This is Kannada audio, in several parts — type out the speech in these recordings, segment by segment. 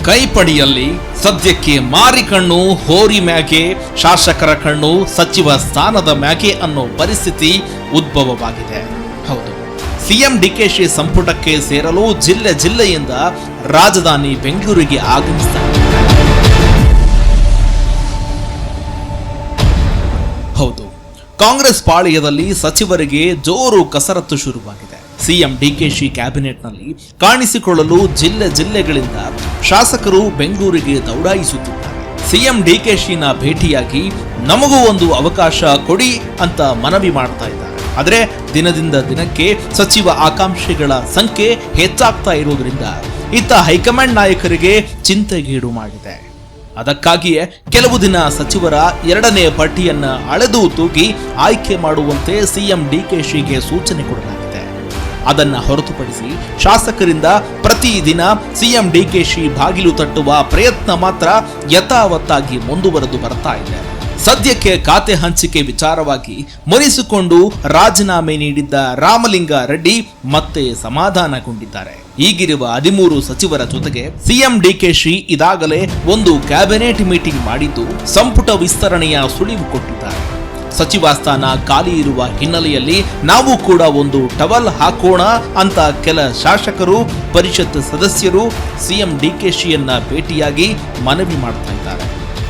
ಕೈಪಡಿಯಲ್ಲಿ ಸದ್ಯಕ್ಕೆ ಮಾರಿ ಕಣ್ಣು ಹೋರಿ ಮ್ಯಾಗೆ, ಶಾಸಕರ ಕಣ್ಣು ಸಚಿವ ಸ್ಥಾನದ ಮ್ಯಾಗೆ ಅನ್ನೋ ಪರಿಸ್ಥಿತಿ ಉದ್ಭವವಾಗಿದೆ. ಹೌದು, ಸಿಎಂ ಡಿಕೆಶಿ ಸಂಪುಟಕ್ಕೆ ಸೇರಲು ಜಿಲ್ಲೆಯಿಂದ ರಾಜಧಾನಿ ಬೆಂಗಳೂರಿಗೆ ಆಗಮಿಸಿದ್ದಾರೆ. ಹೌದು, ಕಾಂಗ್ರೆಸ್ ಪಾಳೆಯದಲ್ಲಿ ಸಚಿವರಿಗೆ ಜೋರು ಕಸರತ್ತು ಶುರುವಾಗಿದೆ. ಸಿಎಂ ಡಿಕೆಶಿ ಕ್ಯಾಬಿನೆಟ್ನಲ್ಲಿ ಕಾಣಿಸಿಕೊಳ್ಳಲು ಜಿಲ್ಲೆಗಳಿಂದ ಶಾಸಕರು ಬೆಂಗಳೂರಿಗೆ ದೌಡಾಯಿಸುತ್ತಿದ್ದಾರೆ. ಸಿಎಂ ಡಿಕೆಶಿನ ಭೇಟಿಯಾಗಿ ನಮಗೂ ಒಂದು ಅವಕಾಶ ಕೊಡಿ ಅಂತ ಮನವಿ ಮಾಡ್ತಾ ಇದ್ದಾರೆ. ಆದರೆ ದಿನದಿಂದ ದಿನಕ್ಕೆ ಸಚಿವ ಆಕಾಂಕ್ಷಿಗಳ ಸಂಖ್ಯೆ ಹೆಚ್ಚಾಗ್ತಾ ಇರುವುದರಿಂದ ಇತ್ತ ಹೈಕಮಾಂಡ್ ನಾಯಕರಿಗೆ ಚಿಂತೆಗೀಡು ಮಾಡಿದೆ. ಅದಕ್ಕಾಗಿಯೇ ಕೆಲವು ದಿನ ಸಚಿವರ 2ನೇ ಪಟ್ಟಿಯನ್ನ ಅಳೆದು ತೂಗಿ ಆಯ್ಕೆ ಮಾಡುವಂತೆ ಸಿಎಂ ಡಿಕೆಶಿಗೆ ಸೂಚನೆ ಕೊಡಲಾಗಿದೆ. ಅದನ್ನ ಹೊರತುಪಡಿಸಿ ಶಾಸಕರಿಂದ ಪ್ರತಿದಿನ ಸಿಎಂ ಡಿಕೆಶಿ ಬಾಗಿಲು ತಟ್ಟುವ ಪ್ರಯತ್ನ ಮಾತ್ರ ಯಥಾವತ್ತಾಗಿ ಮುಂದುವರೆದು ಬರ್ತಾ ಇದೆ. ಸದ್ಯಕ್ಕೆ ಖಾತೆ ಹಂಚಿಕೆ ವಿಚಾರವಾಗಿ ಮುನಿಸಿಕೊಂಡು ರಾಜೀನಾಮೆ ನೀಡಿದ್ದ ರಾಮಲಿಂಗಾರೆಡ್ಡಿ ಮತ್ತೆ ಸಮಾಧಾನಗೊಂಡಿದ್ದಾರೆ. ಈಗಿರುವ 13 ಸಚಿವರ ಜೊತೆಗೆ ಸಿಎಂ ಡಿಕೆಶಿ ಇದಾಗಲೇ ಒಂದು ಕ್ಯಾಬಿನೆಟ್ ಮೀಟಿಂಗ್ ಮಾಡಿದ್ದು ಸಂಪುಟ ವಿಸ್ತರಣೆಯ ಸುಳಿವು ಕೊಟ್ಟಿದ್ದಾರೆ. ಸಚಿವ ಸ್ಥಾನ ಖಾಲಿ ಇರುವ ಹಿನ್ನೆಲೆಯಲ್ಲಿ ನಾವು ಕೂಡ ಒಂದು ಟವಲ್ ಹಾಕೋಣ ಅಂತ ಕೆಲ ಶಾಸಕರು, ಪರಿಷತ್ ಸದಸ್ಯರು ಸಿಎಂ ಡಿಕೆಶಿಯನ್ನ ಭೇಟಿಯಾಗಿ ಮನವಿ ಮಾಡ್ತಾ ಇದ್ದಾರೆ.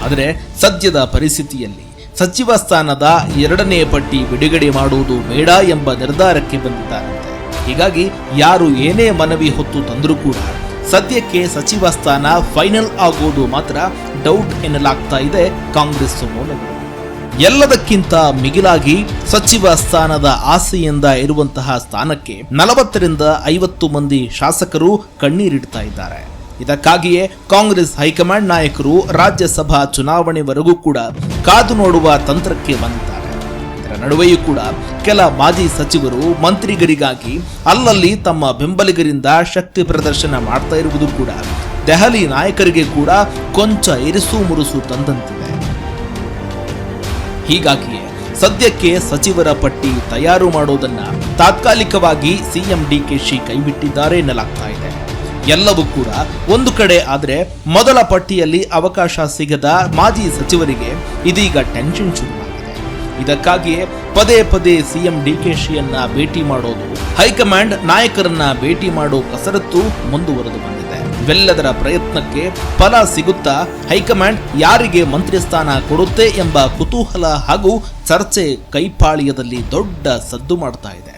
ಆದರೆ ಸದ್ಯದ ಪರಿಸ್ಥಿತಿಯಲ್ಲಿ ಸಚಿವ ಸ್ಥಾನದ 2ನೇ ಪಟ್ಟಿ ಬಿಡುಗಡೆ ಮಾಡುವುದು ಬೇಡ ಎಂಬ ನಿರ್ಧಾರಕ್ಕೆ ಬಂದಿದ್ದಾರಂತೆ. ಹೀಗಾಗಿ ಯಾರು ಏನೇ ಮನವಿ ಹೊತ್ತು ತಂದರೂ ಕೂಡ ಸದ್ಯಕ್ಕೆ ಸಚಿವ ಸ್ಥಾನ ಫೈನಲ್ ಆಗೋದು ಮಾತ್ರ ಡೌಟ್ ಎನ್ನಲಾಗ್ತಾ ಇದೆ ಕಾಂಗ್ರೆಸ್ ಮೂಲಗಳು. ಎಲ್ಲದಕ್ಕಿಂತ ಮಿಗಿಲಾಗಿ ಸಚಿವ ಸ್ಥಾನದ ಆಸೆಯಿಂದ ಇರುವಂತಹ ಸ್ಥಾನಕ್ಕೆ 40ರಿಂದ 50 ಮಂದಿ ಶಾಸಕರು ಕಣ್ಣೀರಿಡ್ತಾ ಇದ್ದಾರೆ. ಇದಕ್ಕಾಗಿಯೇ ಕಾಂಗ್ರೆಸ್ ಹೈಕಮಾಂಡ್ ನಾಯಕರು ರಾಜ್ಯಸಭಾ ಚುನಾವಣೆವರೆಗೂ ಕೂಡ ಕಾದು ನೋಡುವ ತಂತ್ರಕ್ಕೆ ಬಂದಿದ್ದಾರೆ. ಇದರ ನಡುವೆಯೂ ಕೂಡ ಕೆಲ ಮಾಜಿ ಸಚಿವರು ಮಂತ್ರಿಗರಿಗಾಗಿ ಅಲ್ಲಲ್ಲಿ ತಮ್ಮ ಬೆಂಬಲಿಗರಿಂದ ಶಕ್ತಿ ಪ್ರದರ್ಶನ ಮಾಡ್ತಾ ಇರುವುದು ಕೂಡ ದೆಹಲಿ ನಾಯಕರಿಗೆ ಕೂಡ ಕೊಂಚ ಇರಿಸು ಮುರುಸು ತಂದಂತಿದೆ. ಹೀಗಾಗಿಯೇ ಸದ್ಯಕ್ಕೆ ಸಚಿವರ ಪಟ್ಟಿ ತಯಾರು ಮಾಡೋದನ್ನ ತಾತ್ಕಾಲಿಕವಾಗಿ ಸಿಎಂ ಡಿಕೆಶಿ ಕೈಬಿಟ್ಟಿದ್ದಾರೆ ಎನ್ನಲಾಗ್ತಾ ಇದೆ. ಎಲ್ಲವೂ ಕೂಡ ಒಂದು ಕಡೆ ಆದರೆ ಮೊದಲ ಪಟ್ಟಿಯಲ್ಲಿ ಅವಕಾಶ ಸಿಗದ ಮಾಜಿ ಸಚಿವರಿಗೆ ಇದೀಗ ಟೆನ್ಷನ್ ಶುರುವಾಗಿದೆ. ಇದಕ್ಕಾಗಿಯೇ ಪದೇ ಸಿಎಂ ಡಿಕೆಶಿಯನ್ನ ಭೇಟಿ ಮಾಡೋದು, ಹೈಕಮಾಂಡ್ ನಾಯಕರನ್ನ ಭೇಟಿ ಮಾಡೋ ಕಸರತ್ತು ಮುಂದುವರೆದು ಬಂದಿದೆ. ಇವೆಲ್ಲದರ ಪ್ರಯತ್ನಕ್ಕೆ ಫಲ ಸಿಗುತ್ತಾ, ಹೈಕಮಾಂಡ್ ಯಾರಿಗೆ ಮಂತ್ರಿ ಸ್ಥಾನ ಕೊಡುತ್ತೆ ಎಂಬ ಕುತೂಹಲ ಹಾಗೂ ಚರ್ಚೆ ಕೈಪಾಳ್ಯದಲ್ಲಿ ದೊಡ್ಡ ಸದ್ದು ಮಾಡ್ತಾ ಇದೆ.